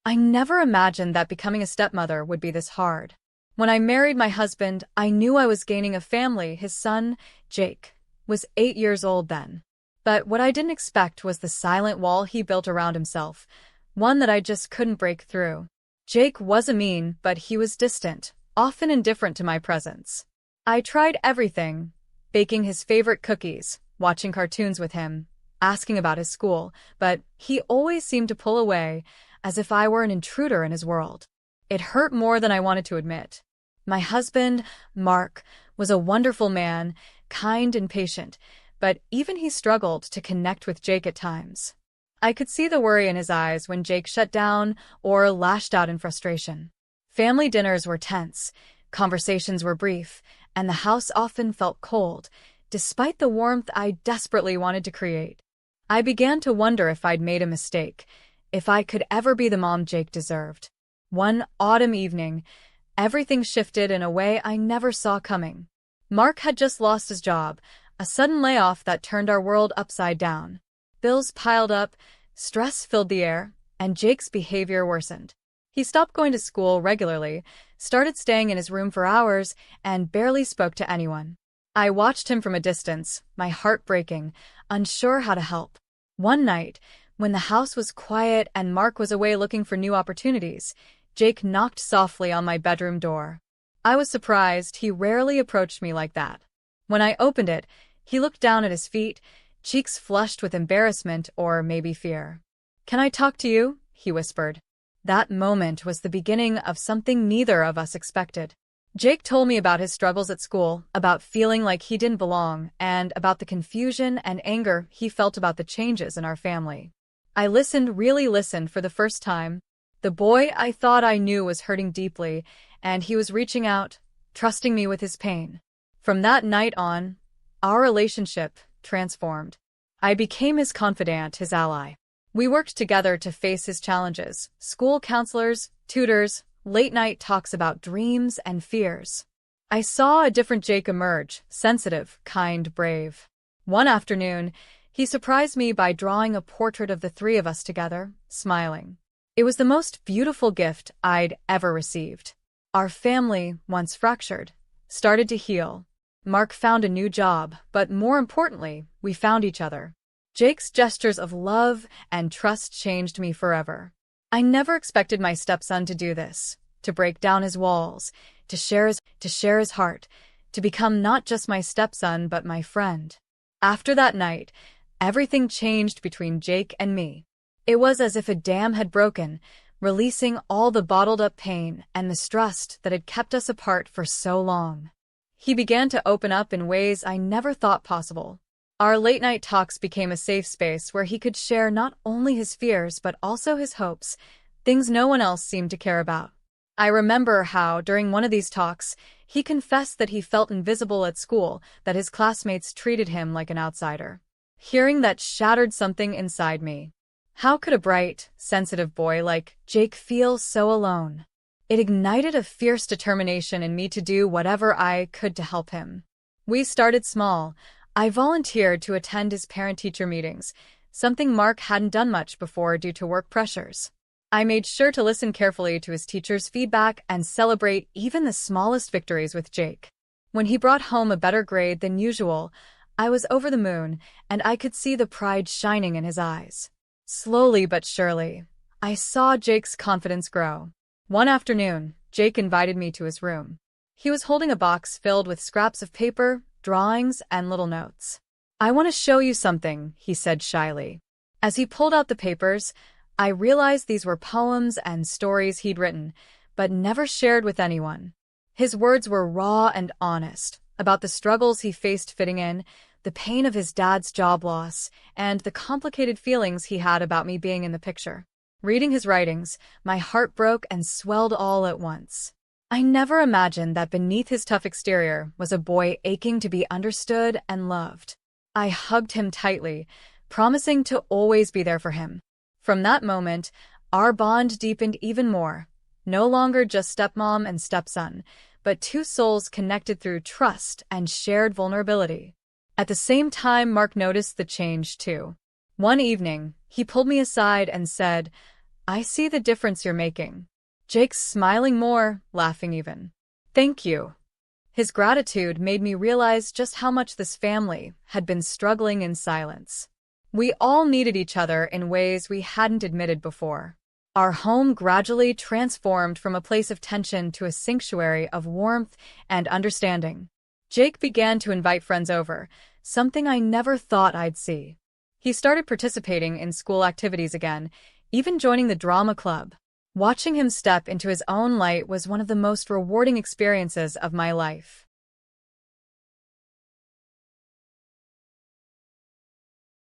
I never imagined that becoming a stepmother would be this hard. When I married my husband, I knew I was gaining a family. His son, Jake, was 8 years old then. But what I didn't expect was the silent wall he built around himself, one that I just couldn't break through. Jake wasn't mean, but he was distant, often indifferent to my presence. I tried everything, baking his favorite cookies, watching cartoons with him, asking about his school, but he always seemed to pull away, as if I were an intruder in his world. It hurt more than I wanted to admit. My husband, Mark, was a wonderful man, kind and patient, but even he struggled to connect with Jake at times. I could see the worry in his eyes when Jake shut down or lashed out in frustration. Family dinners were tense, conversations were brief, and the house often felt cold, despite the warmth I desperately wanted to create. I began to wonder if I'd made a mistake, if I could ever be the mom Jake deserved. One autumn evening, everything shifted in a way I never saw coming. Mark had just lost his job, a sudden layoff that turned our world upside down. Bills piled up, stress filled the air, and Jake's behavior worsened. He stopped going to school regularly, started staying in his room for hours, and barely spoke to anyone. I watched him from a distance, my heart breaking, unsure how to help. One night, when the house was quiet and Mark was away looking for new opportunities, Jake knocked softly on my bedroom door. I was surprised. He rarely approached me like that. When I opened it, he looked down at his feet, cheeks flushed with embarrassment or maybe fear. "Can I talk to you?" he whispered. That moment was the beginning of something neither of us expected. Jake told me about his struggles at school, about feeling like he didn't belong, and about the confusion and anger he felt about the changes in our family. I listened, really listened for the first time. The boy I thought I knew was hurting deeply, and he was reaching out, trusting me with his pain. From that night on, our relationship transformed. I became his confidant, his ally. We worked together to face his challenges, school counselors, tutors, late-night talks about dreams and fears. I saw a different Jake emerge, sensitive, kind, brave. One afternoon, he surprised me by drawing a portrait of the three of us together, smiling. It was the most beautiful gift I'd ever received. Our family, once fractured, started to heal. Mark found a new job, but more importantly, we found each other. Jake's gestures of love and trust changed me forever. I never expected my stepson to do this, to break down his walls, to share his heart, to become not just my stepson but my friend. After that night, everything changed between Jake and me. It was as if a dam had broken, releasing all the bottled-up pain and mistrust that had kept us apart for so long. He began to open up in ways I never thought possible. Our late-night talks became a safe space where he could share not only his fears but also his hopes, things no one else seemed to care about. I remember how, during one of these talks, he confessed that he felt invisible at school, that his classmates treated him like an outsider. Hearing that shattered something inside me. How could a bright, sensitive boy like Jake feel so alone? It ignited a fierce determination in me to do whatever I could to help him. We started small. I volunteered to attend his parent-teacher meetings, something Mark hadn't done much before due to work pressures. I made sure to listen carefully to his teacher's feedback and celebrate even the smallest victories with Jake. When he brought home a better grade than usual, I was over the moon, and I could see the pride shining in his eyes. Slowly but surely, I saw Jake's confidence grow. One afternoon, Jake invited me to his room. He was holding a box filled with scraps of paper, drawings, and little notes. "I want to show you something," he said shyly. As he pulled out the papers, I realized these were poems and stories he'd written, but never shared with anyone. His words were raw and honest, about the struggles he faced fitting in, the pain of his dad's job loss, and the complicated feelings he had about me being in the picture. Reading his writings, my heart broke and swelled all at once. I never imagined that beneath his tough exterior was a boy aching to be understood and loved. I hugged him tightly, promising to always be there for him. From that moment, our bond deepened even more. No longer just stepmom and stepson, but two souls connected through trust and shared vulnerability. At the same time, Mark noticed the change too. One evening, he pulled me aside and said, I see the difference you're making. Jake's smiling more, laughing even. Thank you. His gratitude made me realize just how much this family had been struggling in silence. We all needed each other in ways we hadn't admitted before. Our home gradually transformed from a place of tension to a sanctuary of warmth and understanding. Jake began to invite friends over, something I never thought I'd see. He started participating in school activities again, even joining the drama club. Watching him step into his own light was one of the most rewarding experiences of my life.